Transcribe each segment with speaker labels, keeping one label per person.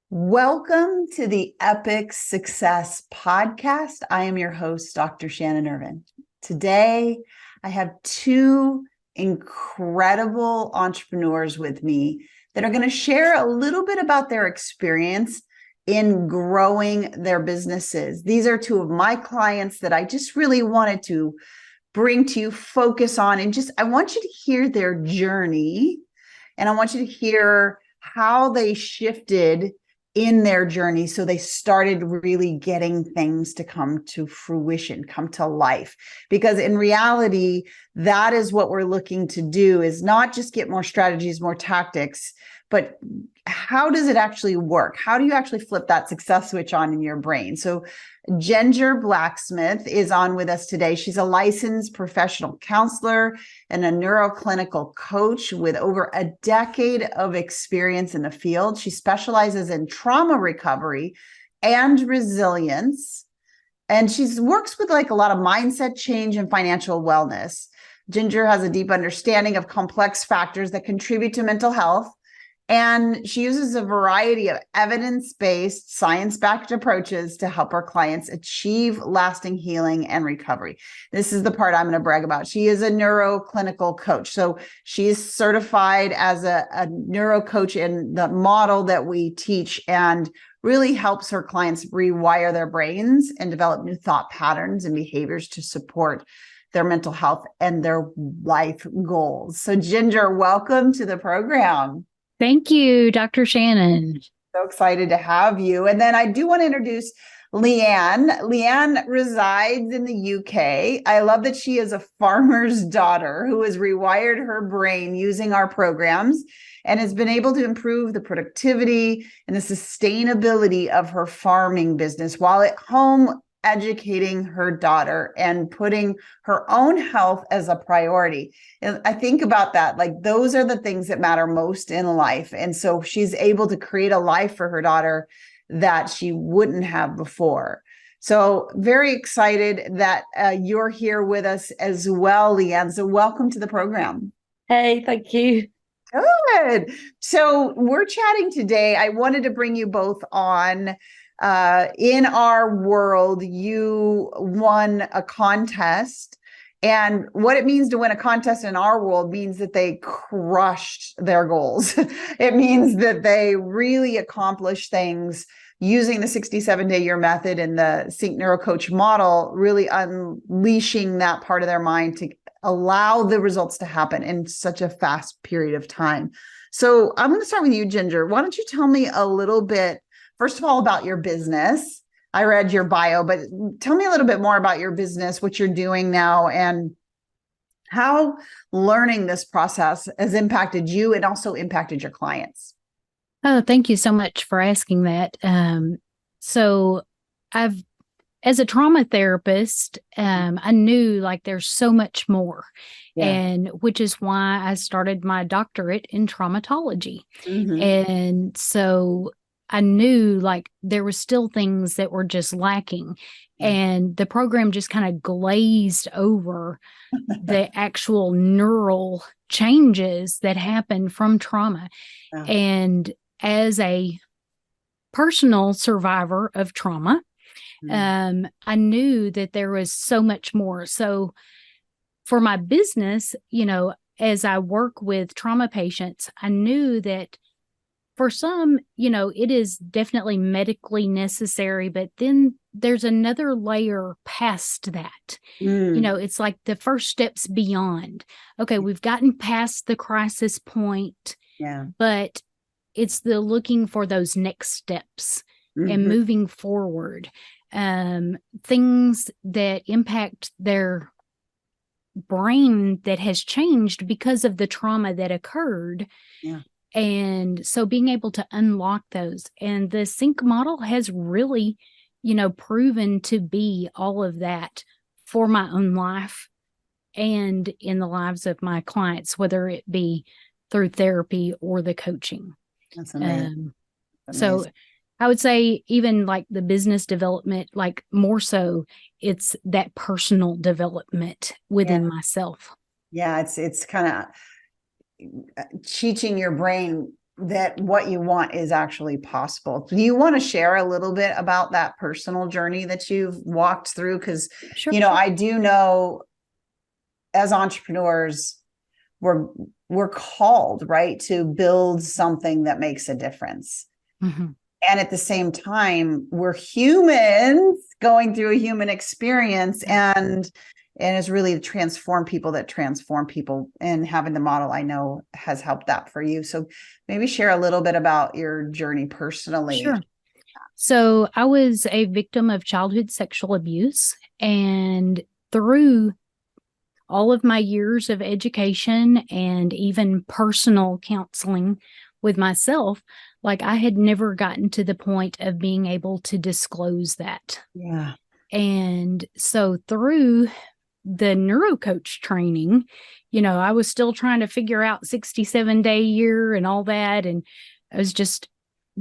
Speaker 1: Welcome to the Epic Success Podcast. I am your host, Dr. Shannon Irvin. Today, I have two incredible entrepreneurs with me that are going to share a little bit about their experience in growing their businesses. These are two of my clients that I just really wanted to bring to you, focus on, and I want you to hear their journey, and I want you to hear how they shifted in their journey. So they started really getting things to come to fruition, come to life. Because in reality, that is what we're looking to do, is not just get more strategies, more tactics, but how does it actually work? How do you actually flip that success switch on in your brain? So Ginger Blacksmith is on with us today. She's a licensed professional counselor and a neuroclinical coach with over a decade of experience in the field. She specializes in trauma recovery and resilience. And she works with a lot of mindset change and financial wellness. Ginger has a deep understanding of complex factors that contribute to mental health. And she uses a variety of evidence-based, science-backed approaches to help her clients achieve lasting healing and recovery. This is the part I'm going to brag about. She is a neuroclinical coach. So she is certified as a neuro coach in the model that we teach, and really helps her clients rewire their brains and develop new thought patterns and behaviors to support their mental health and their life goals. So Ginger, welcome to the program.
Speaker 2: Thank you, Dr. Shannon.
Speaker 1: So excited to have you. And then I do want to introduce Leanne. Leanne resides in the UK. I love that she is a farmer's daughter who has rewired her brain using our programs and has been able to improve the productivity and the sustainability of her farming business while at home educating her daughter and putting her own health as a priority. And I think about that, those are the things that matter most in life. And so she's able to create a life for her daughter that she wouldn't have before. So very excited that you're here with us as well, Leanne. So welcome to the program.
Speaker 3: Hey, thank you.
Speaker 1: Good. So we're chatting today. I wanted to bring you both on. In our world, you won a contest, and what it means to win a contest in our world means that they crushed their goals. It means that they really accomplished things using the 67-day-year method and the SINC neuro coach model, really unleashing that part of their mind to allow the results to happen in such a fast period of time. So I'm going to start with you, Ginger. Why don't you tell me a little bit, first of all, about your business? I read your bio, but tell me a little bit more about your business, what you're doing now, and how learning this process has impacted you and also impacted your clients.
Speaker 2: Oh, thank you so much for asking that. So as a trauma therapist, I knew there's so much more, and which is why I started my doctorate in traumatology. Mm-hmm. And so I knew there were still things that were just lacking, and the program just kind of glazed over the actual neural changes that happen from trauma. Oh. And as a personal survivor of trauma, I knew that there was so much more. So for my business, as I work with trauma patients, I knew that for some, it is definitely medically necessary, but then there's another layer past that. It's like the first steps beyond. Okay, we've gotten past the crisis point, but it's the looking for those next steps and moving forward. Things that impact their brain that has changed because of the trauma that occurred. Yeah. And so being able to unlock those, and the SINC model has really, proven to be all of that for my own life and in the lives of my clients, whether it be through therapy or the coaching.
Speaker 1: That's amazing.
Speaker 2: So I would say even the business development, more so it's that personal development within myself.
Speaker 1: Yeah. It's kind of teaching your brain that what you want is actually possible. Do you want to share a little bit about that personal journey that you've walked through? Because,
Speaker 2: Sure.
Speaker 1: I do know as entrepreneurs, we're called, right, to build something that makes a difference.
Speaker 2: Mm-hmm.
Speaker 1: And at the same time, we're humans going through a human experience, and it's really to transform people that transform people. And having the model, I know, has helped that for you. So maybe share a little bit about your journey personally.
Speaker 2: Sure. So I was a victim of childhood sexual abuse, and through all of my years of education and even personal counseling with myself, like I had never gotten to the point of being able to disclose that.
Speaker 1: Yeah.
Speaker 2: And so through the neuro coach training, I was still trying to figure out 67-day year and all that. And I was just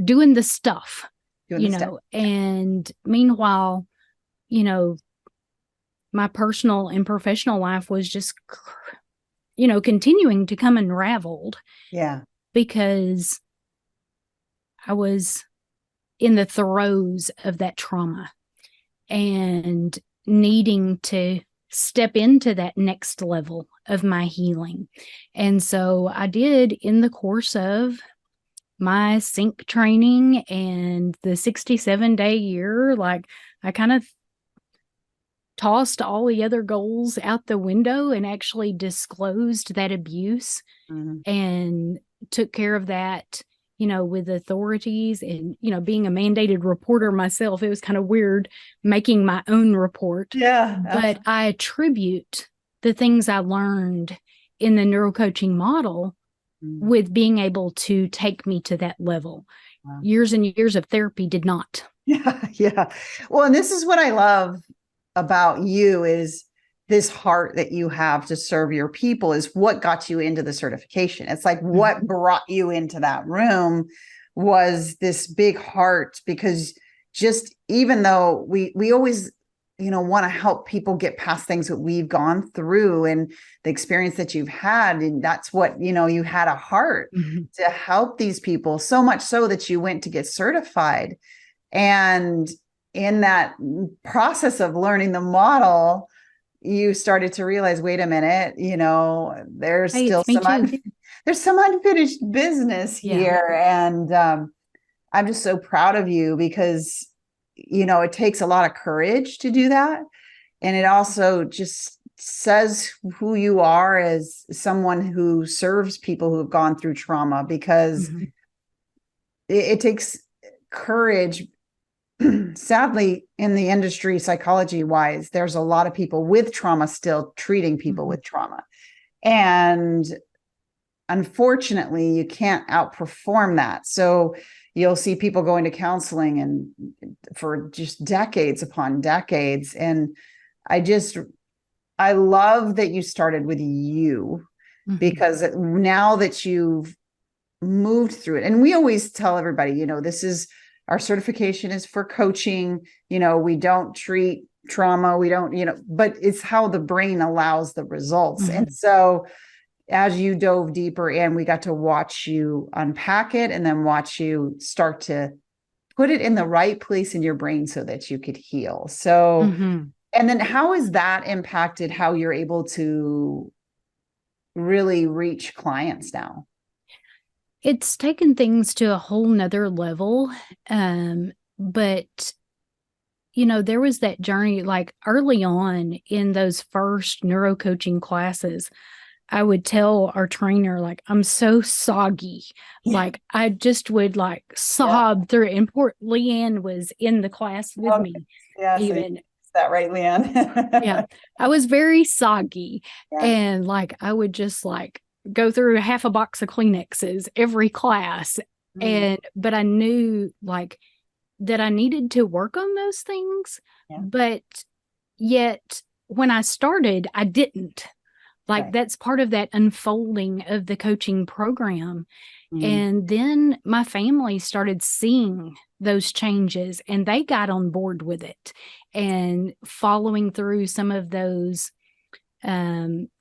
Speaker 2: doing the stuff, and meanwhile, my personal and professional life was just, continuing to come unraveled.
Speaker 1: Yeah.
Speaker 2: Because I was in the throes of that trauma and needing to step into that next level of my healing. And so I did, in the course of my SINC training and the 67-day year, like I kind of tossed all the other goals out the window and actually disclosed that abuse and took care of that, with authorities. And, being a mandated reporter myself, it was kind of weird making my own report.
Speaker 1: Yeah.
Speaker 2: But I attribute the things I learned in the neurocoaching model with being able to take me to that level. Wow. Years and years of therapy did not.
Speaker 1: Yeah. Well, and this is what I love about you, is this heart that you have to serve your people is what got you into the certification. It's like what brought you into that room was this big heart, because just even though we always, want to help people get past things that we've gone through and the experience that you've had. And that's what, you had a heart to help these people, so much so that you went to get certified. And in that process of learning the model, you started to realize, wait a minute, there's still there's some unfinished business here. And I'm just so proud of you, because, it takes a lot of courage to do that. And it also just says who you are as someone who serves people who have gone through trauma, because it takes courage. Sadly, in the industry, psychology wise, there's a lot of people with trauma still treating people with trauma. And unfortunately, you can't outperform that. So you'll see people going to counseling and for just decades upon decades. And I love that you started with you, because now that you've moved through it, and we always tell everybody, this is, our certification is for coaching. We don't treat trauma. We don't, but it's how the brain allows the results. And so as you dove deeper in, we got to watch you unpack it and then watch you start to put it in the right place in your brain so that you could heal. So, and then how has that impacted how you're able to really reach clients now?
Speaker 2: It's taken things to a whole nother level. But, there was that journey, like early on in those first neurocoaching classes, I would tell our trainer, like, I'm so soggy. Like, I just would sob through it. And poor Leanne was in the class with me.
Speaker 1: Yeah. Even. Is that right, Leanne?
Speaker 2: Yeah. I was very soggy. Yeah. And I would just go through half a box of Kleenexes every class. But I knew that I needed to work on those things. Yeah. But yet when I started, I didn't. That's part of that unfolding of the coaching program. And then my family started seeing those changes and they got on board with it and following through some of those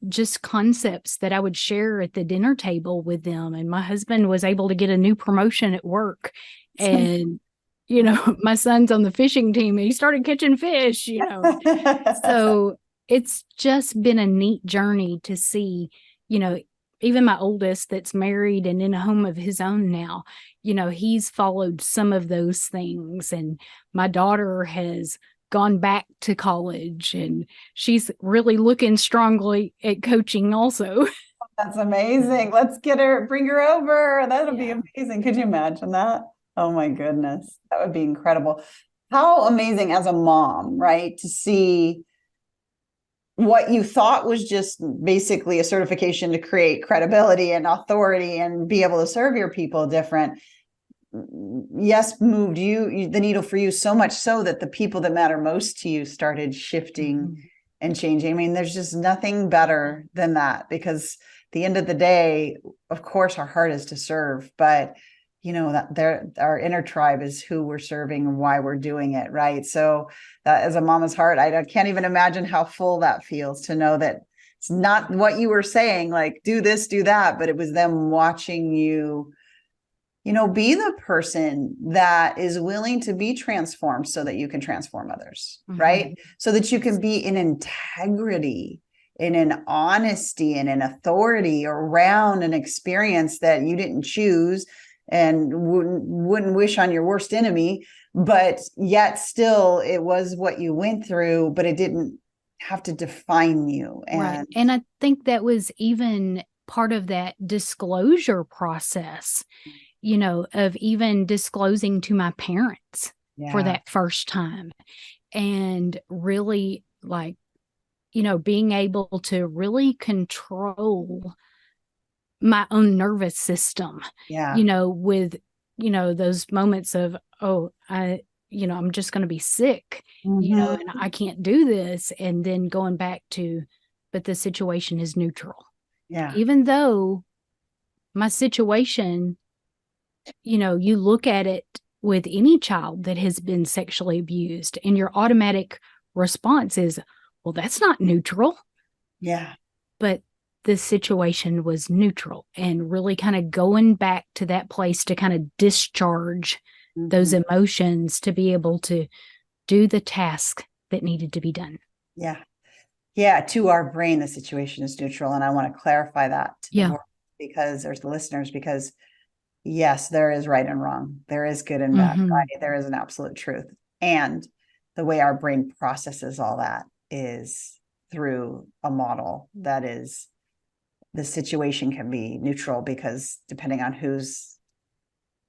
Speaker 2: just concepts that I would share at the dinner table with them. And my husband was able to get a new promotion at work. And, my son's on the fishing team and he started catching fish, So it's just been a neat journey to see, even my oldest that's married and in a home of his own now, he's followed some of those things. And my daughter has gone back to college and she's really looking strongly at coaching also.
Speaker 1: That's amazing. Let's bring her over. That'll be amazing. Could you imagine that? Oh my goodness. That would be incredible. How amazing as a mom, right? To see what you thought was just basically a certification to create credibility and authority and be able to serve your people different. Yes, moved the needle for you so much so that the people that matter most to you started shifting and changing. I mean, there's just nothing better than that, because at the end of the day, of course, our heart is to serve, but our inner tribe is who we're serving and why we're doing it, right? So that, as a mama's heart, I can't even imagine how full that feels to know that it's not what you were saying, like do this, do that, but it was them watching you, be the person that is willing to be transformed so that you can transform others, right? So that you can be in integrity, in an honesty, and an authority around an experience that you didn't choose and wouldn't wish on your worst enemy, but yet still it was what you went through, but it didn't have to define you.
Speaker 2: Right. And I think that was even part of that disclosure process, of even disclosing to my parents for that first time, and really being able to really control my own nervous system, with, those moments of, I'm just going to be sick, and I can't do this. And then going back to, but the situation is neutral.
Speaker 1: Yeah.
Speaker 2: Even though my situation, you look at it with any child that has been sexually abused and your automatic response is, well, that's not neutral.
Speaker 1: Yeah.
Speaker 2: But the situation was neutral, and really kind of going back to that place to kind of discharge those emotions to be able to do the task that needed to be done.
Speaker 1: Yeah. Yeah. To our brain, the situation is neutral. And I want to clarify that to the world, because there's the listeners, because yes, there is right and wrong. There is good and bad. Right? There is an absolute truth. And the way our brain processes all that is through a model that is, the situation can be neutral, because depending on whose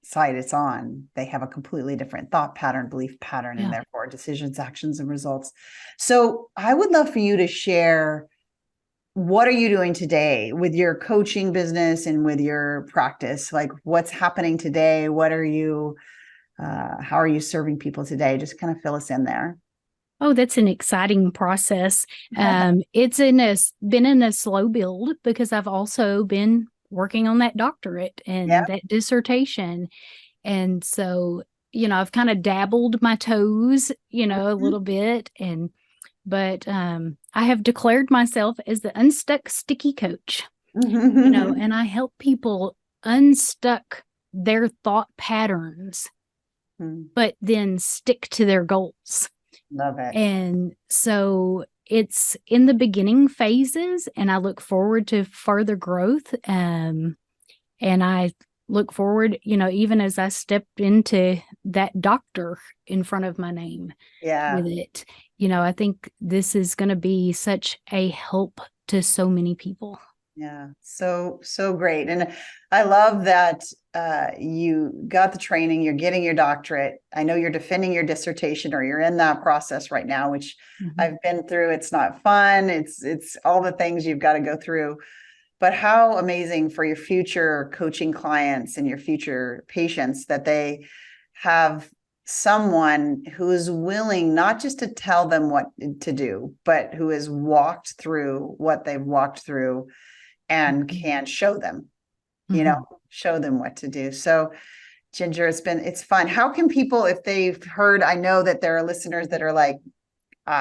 Speaker 1: side it's on, they have a completely different thought pattern, belief pattern, and therefore decisions, actions, and results. So I would love for you to share, what are you doing today with your coaching business and with your practice? Like, what's happening today? What are you, how are you serving people today? Just kind of fill us in there.
Speaker 2: Oh, that's an exciting process. It's been in a slow build, because I've also been working on that doctorate and that dissertation. And so, I've kind of dabbled my toes, a little bit. But I have declared myself as the unstuck sticky coach, and I help people unstuck their thought patterns, but then stick to their goals.
Speaker 1: Love it.
Speaker 2: And so it's in the beginning phases, and I look forward to further growth. And I look forward, even as I stepped into that doctor in front of my name with it, I think this is going to be such a help to so many people.
Speaker 1: Yeah. So great. And I love that you got the training, you're getting your doctorate. I know you're defending your dissertation, or you're in that process right now, which I've been through. It's not fun. It's all the things you've got to go through. But how amazing for your future coaching clients and your future patients that they have someone who is willing not just to tell them what to do, but who has walked through what they've walked through and can show them, show them what to do. So Ginger, it's fun. How can people, if they've heard, I know that there are listeners that are like,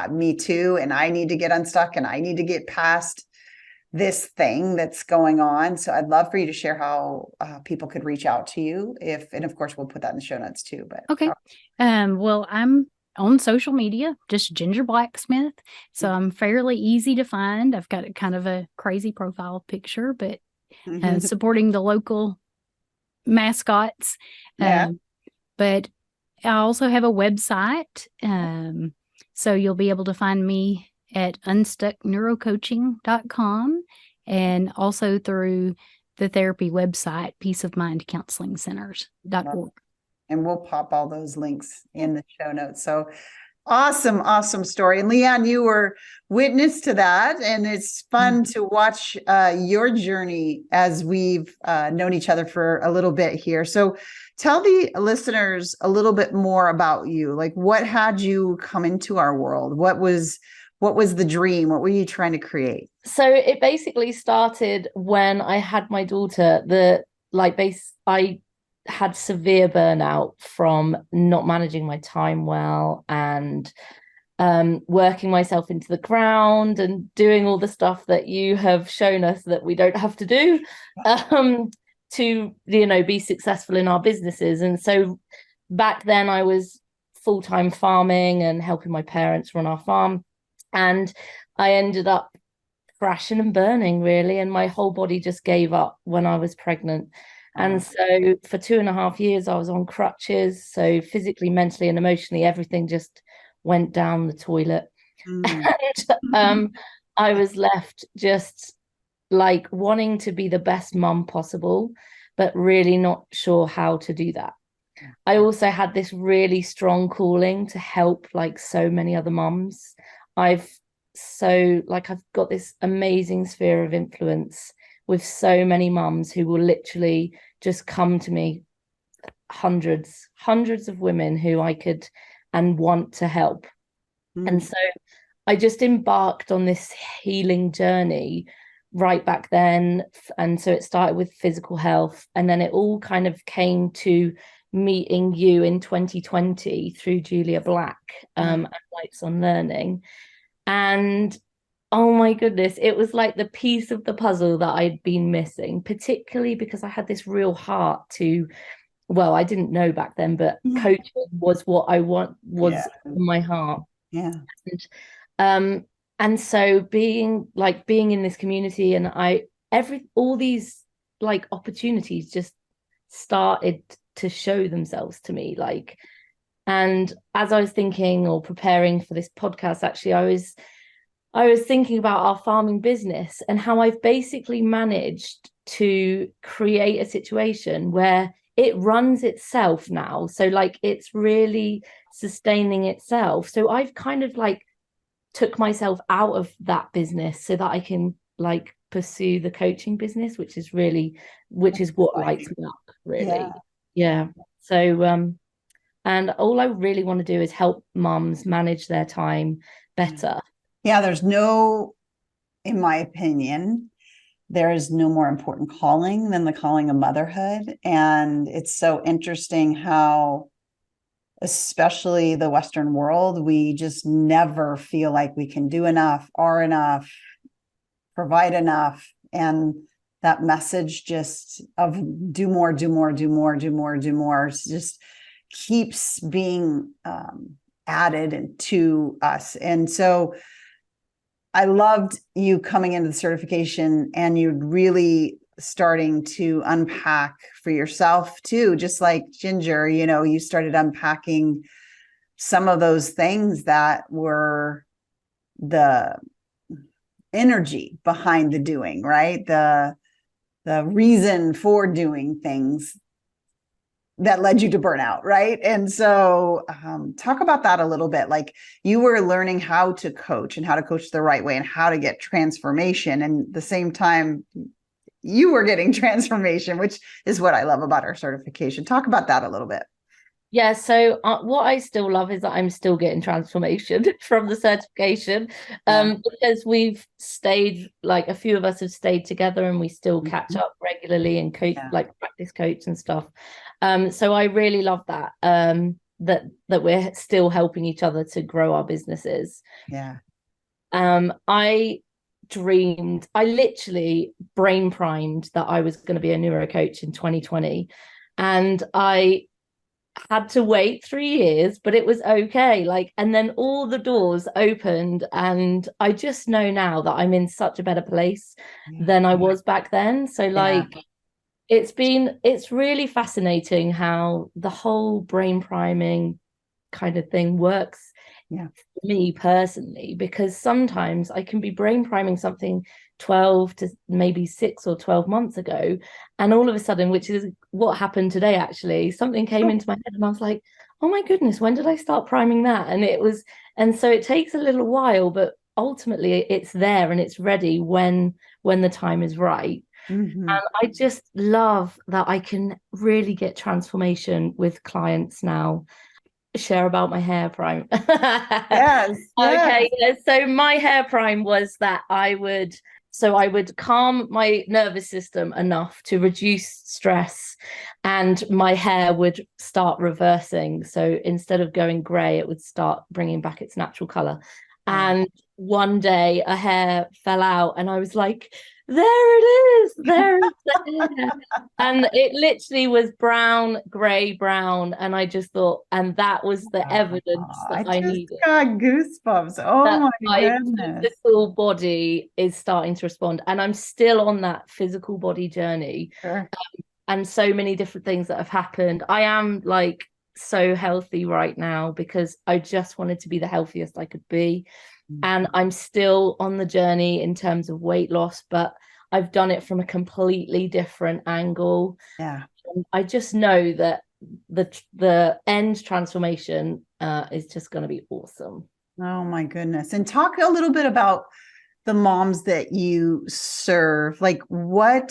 Speaker 1: me too, and I need to get unstuck and I need to get past this thing that's going on. So I'd love for you to share how people could reach out to you and of course we'll put that in the show notes too. But
Speaker 2: okay. Well, I'm on social media, just Ginger Blacksmith. So I'm fairly easy to find. I've got kind of a crazy profile picture, but supporting the local mascots.
Speaker 1: Yeah.
Speaker 2: But I also have a website. So you'll be able to find me at unstuckneurocoaching.com and also through the therapy website, peaceofmindcounselingcenters.org.
Speaker 1: And we'll pop all those links in the show notes. So awesome story. And Leanne, you were witness to that. And it's fun to watch your journey as we've known each other for a little bit here. So tell the listeners a little bit more about you. Like, what had you come into our world? What was the dream? What were you trying to create?
Speaker 3: So it basically started when I had my daughter. I had severe burnout from not managing my time well and working myself into the ground and doing all the stuff that you have shown us that we don't have to do to, be successful in our businesses. And so back then I was full-time farming and helping my parents run our farm. And I ended up crashing and burning, really. And my whole body just gave up when I was pregnant. And so for 2.5 years, I was on crutches. So physically, mentally, and emotionally, everything just went down the toilet. And I was left just like wanting to be the best mum possible, but really not sure how to do that. I also had this really strong calling to help like so many other mums. I've got this amazing sphere of influence with so many mums who will literally just come to me, hundreds of women who I could and want to help. And so I just embarked on this healing journey right back then. And so it started with physical health, and then it all kind of came to meeting you in 2020 through Julia Black and Lights on Learning. And oh my goodness, it was like the piece of the puzzle that I'd been missing, particularly because I had this real heart to, well, I didn't know back then, but coaching was what I in my heart.
Speaker 1: Yeah.
Speaker 3: And so being in this community, and all these like opportunities just started to show themselves to me, like. And as I was thinking or preparing for this podcast, actually, I was thinking about our farming business and how I've basically managed to create a situation where it runs itself now. So like it's really sustaining itself. So I've kind of like took myself out of that business so that I can like pursue the coaching business, which is what lights me up, really. Yeah. So and all I really want to do is help mums manage their time better.
Speaker 1: Yeah, in my opinion, there is no more important calling than the calling of motherhood. And it's so interesting how, especially the Western world, we just never feel like we can do enough, are enough, provide enough. And that message just of do more just keeps being added to us. And so I loved you coming into the certification and you really starting to unpack for yourself too, just like Ginger, you started unpacking some of those things that were the energy behind the doing, right? The reason for doing things that led you to burnout, right? And so talk about that a little bit. Like you were learning how to coach and how to coach the right way and how to get transformation. And at the same time, you were getting transformation, which is what I love about our certification. Talk about that a little bit.
Speaker 3: Yeah, so what I still love is that I'm still getting transformation from the certification because we've stayed, like a few of us have stayed together and we still catch up regularly and coach, like practice coach and stuff. So I really love that. that we're still helping each other to grow our businesses.
Speaker 1: Yeah.
Speaker 3: I literally brain primed that I was going to be a neuro coach in 2020, and I had to wait 3 years, but it was okay. Like, and then all the doors opened, and I just know now that I'm in such a better place than I was back then. So like, it's really fascinating how the whole brain priming kind of thing works for me personally, because sometimes I can be brain priming something 12 to maybe 6 or 12 months ago, and all of a sudden, which is what happened today actually, something came into my head and I was like, oh my goodness, when did I start priming that? And so it takes a little while, but ultimately it's there and it's ready when the time is right.
Speaker 1: Mm-hmm.
Speaker 3: And I just love that I can really get transformation with clients now. Share about my hair prime.
Speaker 1: Yes.
Speaker 3: Okay. So my hair prime was that I would calm my nervous system enough to reduce stress, and my hair would start reversing. So instead of going grey, it would start bringing back its natural color. And one day a hair fell out and I was like, there it is, there is the hair. And it literally was brown, grey, brown. And I just thought, and that was the evidence that I needed.
Speaker 1: I just got goosebumps. Oh my goodness.
Speaker 3: My physical body is starting to respond. And I'm still on that physical body journey.
Speaker 1: Sure.
Speaker 3: And so many different things that have happened. I am like so healthy right now because I just wanted to be the healthiest I could be. And I'm still on the journey in terms of weight loss, but I've done it from a completely different angle.
Speaker 1: Yeah.
Speaker 3: And I just know that the end transformation is just going to be awesome.
Speaker 1: Oh my goodness. And talk a little bit about the moms that you serve. Like when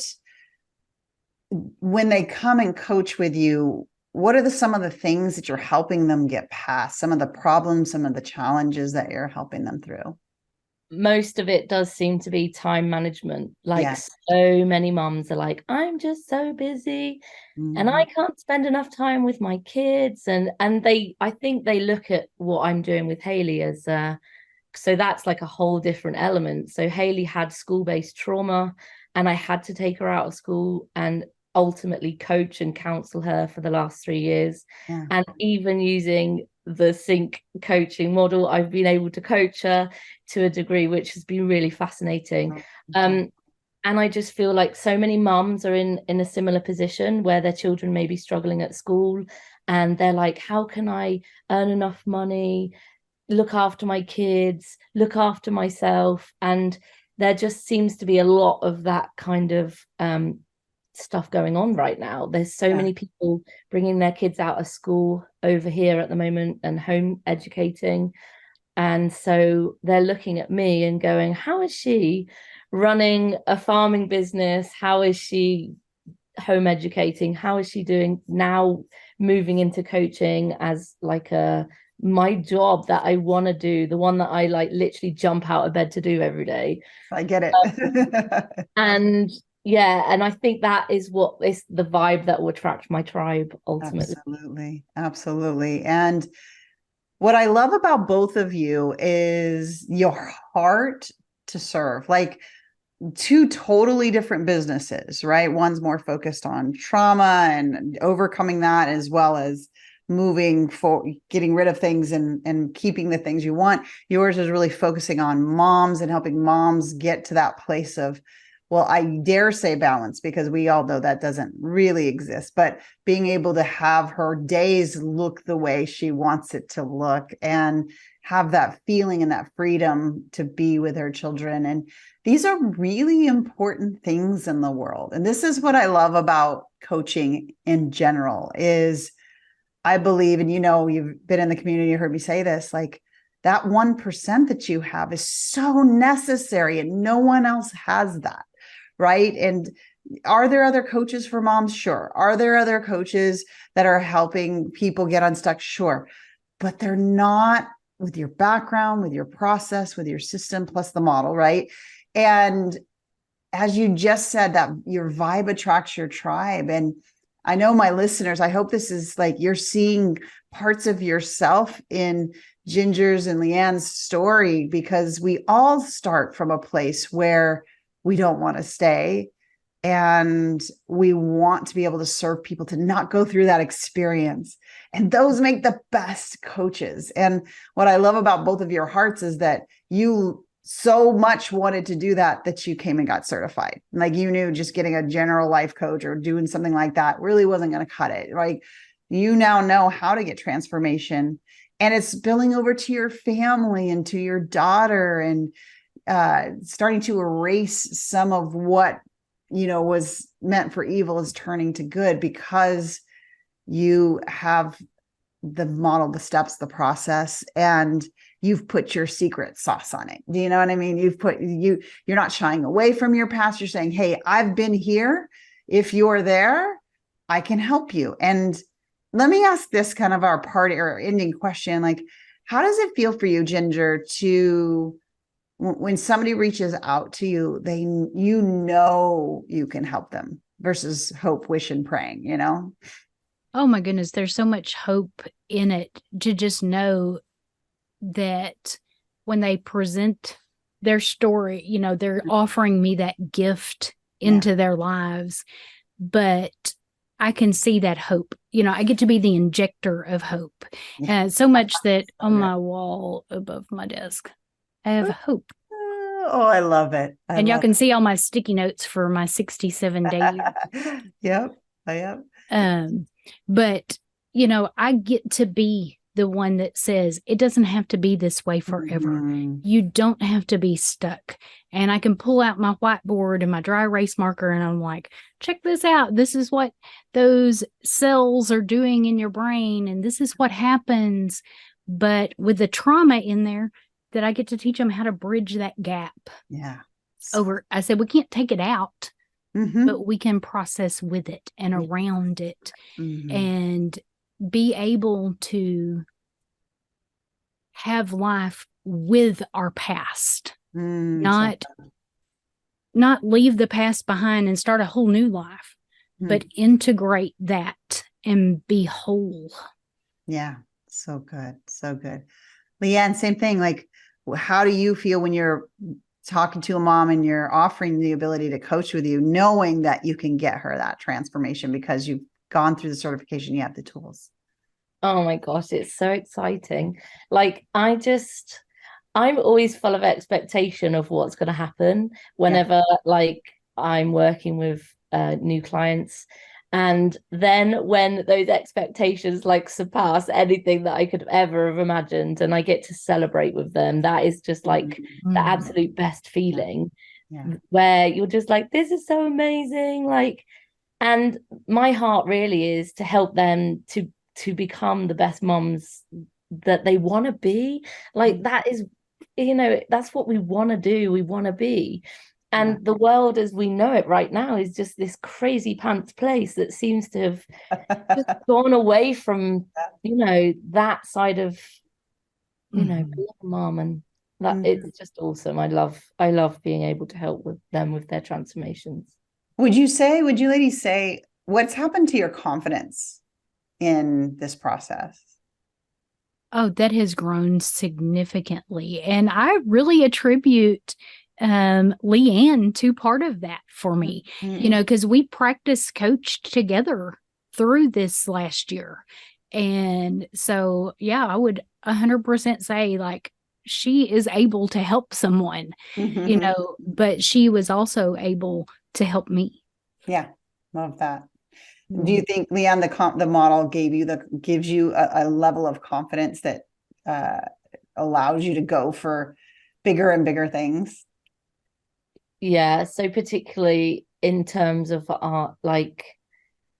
Speaker 1: they come and coach with you, what are some of the things that you're helping them get past, some of the problems, some of the challenges that you're helping them through?
Speaker 3: Most of it does seem to be time management. Like so many moms are like, I'm just so busy and I can't spend enough time with my kids. And I think they look at what I'm doing with Haley as so that's like a whole different element. So Haley had school-based trauma, and I had to take her out of school and ultimately coach and counsel her for the last 3 years. And even using the SINC coaching model, I've been able to coach her to a degree, which has been really fascinating. And I just feel like so many mums are in a similar position where their children may be struggling at school, and they're like, how can I earn enough money, look after my kids, look after myself? And there just seems to be a lot of that kind of stuff going on right now. There's so many people bringing their kids out of school over here at the moment and home educating. And so they're looking at me and going, how is she running a farming business? How is she home educating? How is she doing now, moving into coaching as like my job that I want to do, the one that I like literally jump out of bed to do every day.
Speaker 1: I get it.
Speaker 3: And I think that is what is the vibe that will attract my tribe ultimately.
Speaker 1: Absolutely. And what I love about both of you is your heart to serve. Like, two totally different businesses, right? One's more focused on trauma and overcoming that, as well as moving for getting rid of things and keeping the things you want. Yours is really focusing on moms and helping moms get to that place of, well, I dare say balance, because we all know that doesn't really exist, but being able to have her days look the way she wants it to look and have that feeling and that freedom to be with her children. And these are really important things in the world. And this is what I love about coaching in general is I believe, and you've been in the community, you heard me say this, like that 1% that you have is so necessary and no one else has that. Right. And are there other coaches for moms? Sure. Are there other coaches that are helping people get unstuck? Sure. But they're not with your background, with your process, with your system, plus the model. Right. And as you just said, that your vibe attracts your tribe. And I know my listeners, I hope this is like you're seeing parts of yourself in Ginger's and Leanne's story, because we all start from a place where we don't want to stay. And we want to be able to serve people to not go through that experience. And those make the best coaches. And what I love about both of your hearts is that you so much wanted to do that, that you came and got certified. Like you knew just getting a general life coach or doing something like that really wasn't going to cut it. Right. You now know how to get transformation, and it's spilling over to your family and to your daughter, and starting to erase some of what was meant for evil is turning to good, because you have the model, the steps, the process, and you've put your secret sauce on it. Do you know what I mean? You're not shying away from your past. You're saying, hey, I've been here. If you're there, I can help you. And let me ask this kind of our party or ending question. Like, how does it feel for you, Ginger, to when somebody reaches out to you, you can help them, versus hope, wish, and praying,
Speaker 2: Oh my goodness, there's so much hope in it, to just know that when they present their story, they're offering me that gift into their lives, but I can see that hope. I get to be the injector of hope. So much that on my wall above my desk, I have hope.
Speaker 1: Oh, I love it.
Speaker 2: And y'all can see all my sticky notes for my 67 days.
Speaker 1: Yep. I am.
Speaker 2: But, I get to be the one that says it doesn't have to be this way forever.
Speaker 1: Mm-hmm.
Speaker 2: You don't have to be stuck. And I can pull out my whiteboard and my dry erase marker, and I'm like, check this out. This is what those cells are doing in your brain. And this is what happens. But with the trauma in there, that I get to teach them how to bridge that gap.
Speaker 1: Yeah.
Speaker 2: I said, we can't take it out,
Speaker 1: mm-hmm.
Speaker 2: but we can process with it and around it,
Speaker 1: mm-hmm.
Speaker 2: and be able to have life with our past, not leave the past behind and start a whole new life, but integrate that and be whole.
Speaker 1: Yeah. So good. So good. Leanne, same thing. Like, how do you feel when you're talking to a mom and you're offering the ability to coach with you, knowing that you can get her that transformation because you've gone through the certification, you have the tools?
Speaker 3: Oh my gosh, it's so exciting. Like, I'm always full of expectation of what's going to happen whenever like I'm working with new clients. And then when those expectations like surpass anything that I could ever have imagined, and I get to celebrate with them, that is just like the absolute best feeling, where you're just like, this is so amazing. Like, and my heart really is to help them to become the best moms that they want to be. Like, that is, that's what we want to do. We want to be. And the world as we know it right now is just this crazy pants place that seems to have just gone away from, that side of, being a mom. And that it's just awesome. I love being able to help with them with their transformations.
Speaker 1: Would you ladies say, what's happened to your confidence in this process?
Speaker 2: Oh, that has grown significantly. And I really attribute Leanne to part of that for me, because we practiced coached together through this last year. And so, I would 100% say like she is able to help someone, but she was also able to help me.
Speaker 1: Yeah. Love that. Do you think, Leanne, the model gives you a level of confidence that allows you to go for bigger and bigger things?
Speaker 3: Yeah, so particularly in terms of art, like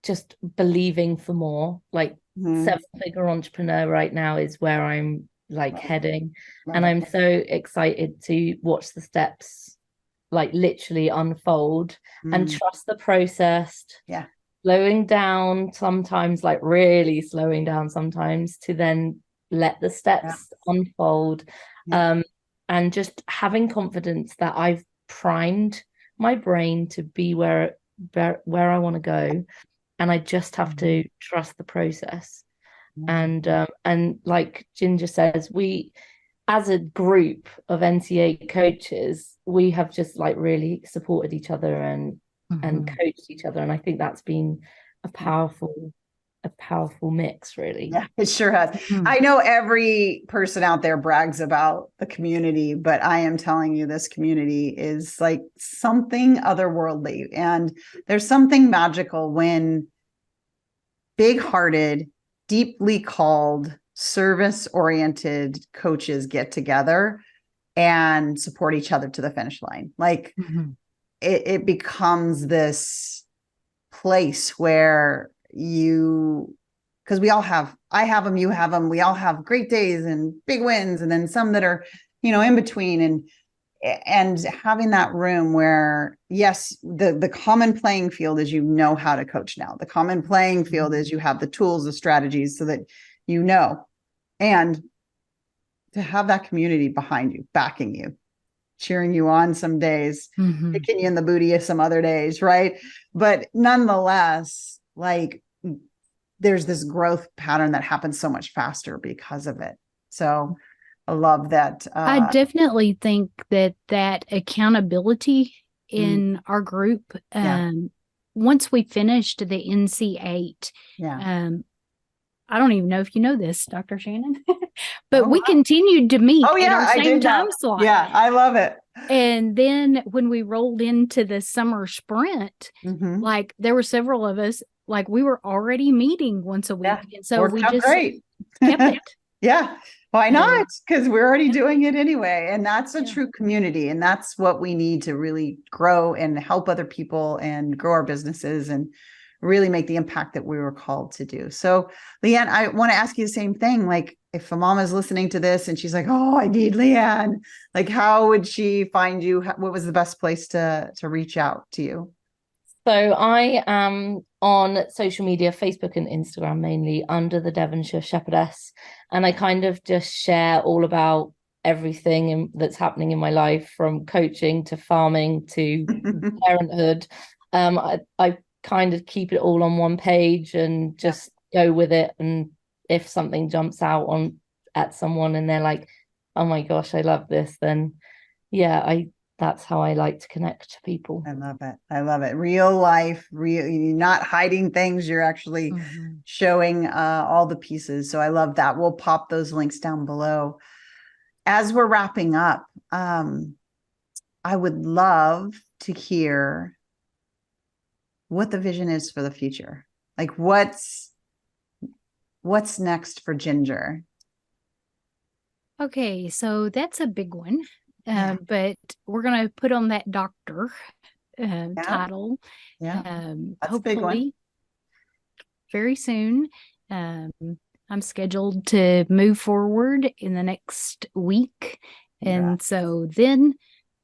Speaker 3: just believing for more, like seven-figure entrepreneur right now is where I'm like heading. And I'm so excited to watch the steps like literally unfold and trust the process.
Speaker 1: Yeah.
Speaker 3: Slowing down sometimes, like really slowing down sometimes, to then let the steps unfold. And just having confidence that I've primed my brain to be where I want to go, and I just have to trust the process. And like Ginger says, we, as a group of NCA coaches, we have just like really supported each other and coached each other, and I think that's been a powerful mix, really.
Speaker 1: Yeah, it sure has. I know every person out there brags about the community, but I am telling you, this community is like something otherworldly. And there's something magical when big-hearted, deeply called, service-oriented coaches get together and support each other to the finish line. Like it becomes this place where because I have them, you have them, we all have great days and big wins, and then some that are, in between, and having that room where, yes, the common playing field is, how to coach now. The common playing field is you have the tools, the strategies, so that and to have that community behind you, backing you, cheering you on some days, kicking you in the booty some other days, right? But nonetheless, like, there's this growth pattern that happens so much faster because of it. So I love that.
Speaker 2: I definitely think that accountability in our group, once we finished the NC8, I don't even know if you know this, Dr. Shannon, but we continued to meet at our same time slot.
Speaker 1: Yeah, I love it.
Speaker 2: And then when we rolled into the summer sprint, like there were several of us, like we were already meeting once a week. And so we just kept it.
Speaker 1: Yeah. Why not? Because we're already doing it anyway. And that's a true community. And that's what we need to really grow and help other people and grow our businesses and really make the impact that we were called to do. So, Leanne, I want to ask you the same thing. Like, if a mom is listening to this and she's like, oh, I need Leanne, like, how would she find you? What was the best place to reach out to you?
Speaker 3: So I am on social media, Facebook and Instagram mainly, under the Devonshire Shepherdess. And I kind of just share all about everything that's happening in my life, from coaching to farming to parenthood. I kind of keep it all on one page and just go with it. And if something jumps out at someone and they're like, oh my gosh, I love this, then that's how I like to connect to people.
Speaker 1: I love it. I love it. Real life, you're not hiding things. You're actually showing all the pieces. So I love that. We'll pop those links down below. As we're wrapping up, I would love to hear what the vision is for the future. Like, what's next for Ginger?
Speaker 2: Okay, so that's a big one. But we're going to put on that doctor title.
Speaker 1: That's
Speaker 2: hopefully very soon. I'm scheduled to move forward in the next week. And so then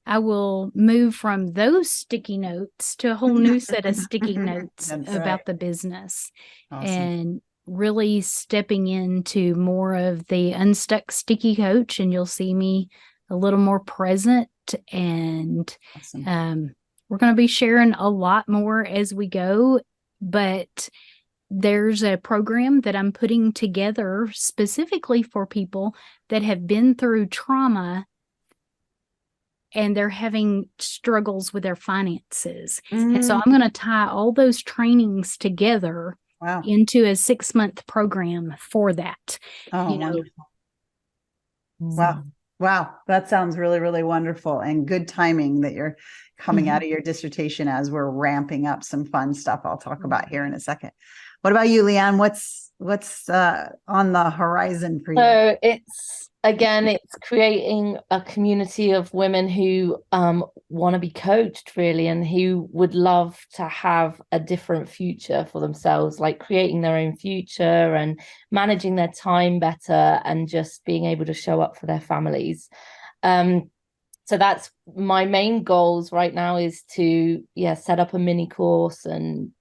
Speaker 2: I will move from those sticky notes to a whole new set of sticky notes about the business.
Speaker 1: Awesome.
Speaker 2: And really stepping into more of the unstuck sticky coach, and you'll see me a little more present, and we're going to be sharing a lot more as we go. But there's a program that I'm putting together specifically for people that have been through trauma and they're having struggles with their finances. And so I'm going to tie all those trainings together into a 6-month program for that.
Speaker 1: Oh, wonderful. Wow. That sounds really, really wonderful, and good timing that you're coming out of your dissertation as we're ramping up some fun stuff I'll talk about here in a second. What about you, Leanne? What's on the horizon for you?
Speaker 3: So it's creating a community of women who want to be coached, really, and who would love to have a different future for themselves, like creating their own future and managing their time better and just being able to show up for their families. So that's my main goals right now, is to set up a mini course and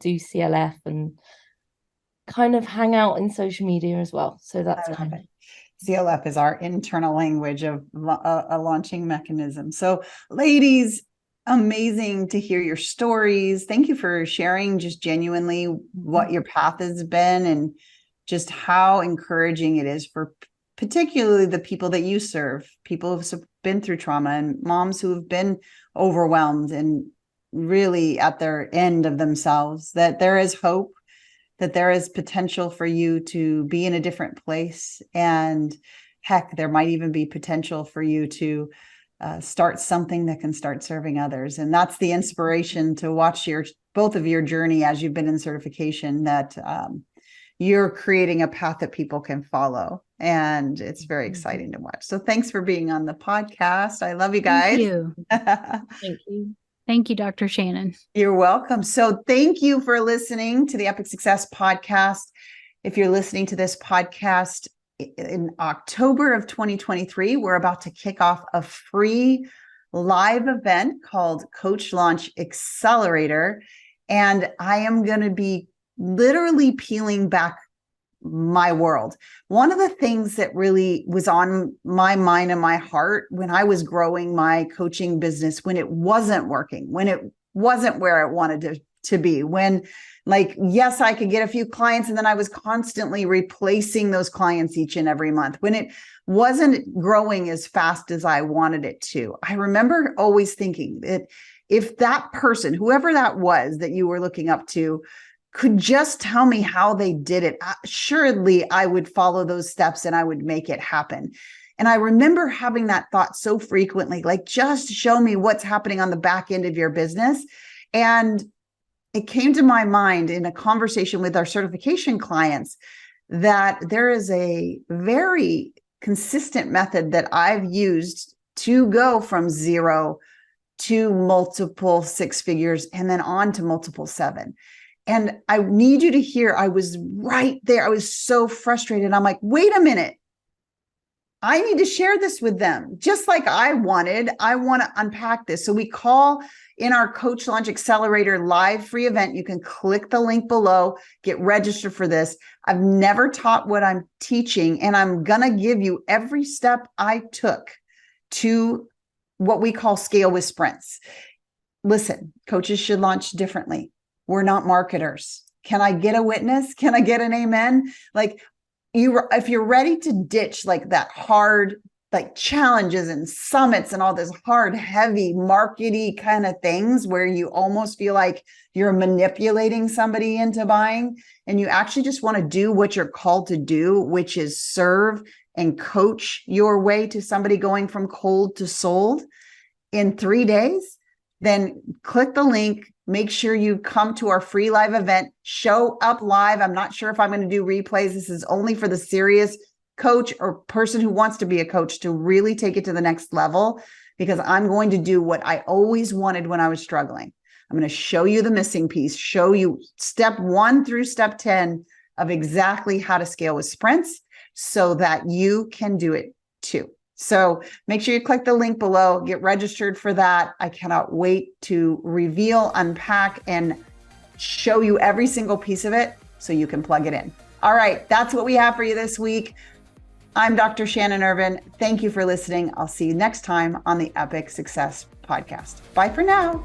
Speaker 3: do CLF and kind of hang out in social media as well. So that's kind of
Speaker 1: CLF is our internal language of a launching mechanism. So ladies, amazing to hear your stories. Thank you for sharing just genuinely what your path has been and just how encouraging it is for particularly the people that you serve, people who've been through trauma and moms who have been overwhelmed and really at their end of themselves, that there is hope, that there is potential for you to be in a different place. And heck, there might even be potential for you to start something that can start serving others. And that's the inspiration to watch both of your journey as you've been in certification, that you're creating a path that people can follow. And it's very exciting to watch. So thanks for being on the podcast. I love you guys.
Speaker 2: Thank you.
Speaker 3: Thank you.
Speaker 2: Thank you, Dr. Shannon.
Speaker 1: You're welcome. So thank you for listening to the Epic Success Podcast. If you're listening to this podcast in October of 2023, we're about to kick off a free live event called Coach Launch Accelerator. And I am going to be literally peeling back my world. One of the things that really was on my mind and my heart when I was growing my coaching business, when it wasn't working, when it wasn't where I wanted to be, when yes, I could get a few clients and then I was constantly replacing those clients each and every month, when it wasn't growing as fast as I wanted it to. I remember always thinking that if that person, whoever that was that you were looking up to, could just tell me how they did it, surely I would follow those steps and I would make it happen. And I remember having that thought so frequently, just show me what's happening on the back end of your business. And it came to my mind in a conversation with our certification clients that there is a very consistent method that I've used to go from 0 to multiple 6 figures and then on to multiple 7. And I need you to hear, I was right there. I was so frustrated. I'm like, wait a minute. I need to share this with them. Just like I want to unpack this. So we call in our Coach Launch Accelerator live free event. You can click the link below, get registered for this. I've never taught what I'm teaching, and I'm going to give you every step I took to what we call scale with sprints. Listen, coaches should launch differently. We're not marketers. Can I get a witness? Can I get an amen? If you're ready to ditch that hard, challenges and summits and all this hard, heavy, markety kind of things where you almost feel like you're manipulating somebody into buying, and you actually just want to do what you're called to do, which is serve and coach your way to somebody going from cold to sold in 3 days, then click the link. Make sure you come to our free live event, show up live. I'm not sure if I'm going to do replays. This is only for the serious coach or person who wants to be a coach to really take it to the next level, because I'm going to do what I always wanted when I was struggling. I'm going to show you the missing piece, show you step 1 through step 10 of exactly how to scale with sprints so that you can do it too. So make sure you click the link below, get registered for that. I cannot wait to reveal, unpack, and show you every single piece of it so you can plug it in. All right, that's what we have for you this week. I'm Dr. Shannon Irvin. Thank you for listening. I'll see you next time on the Epic Success Podcast. Bye for now.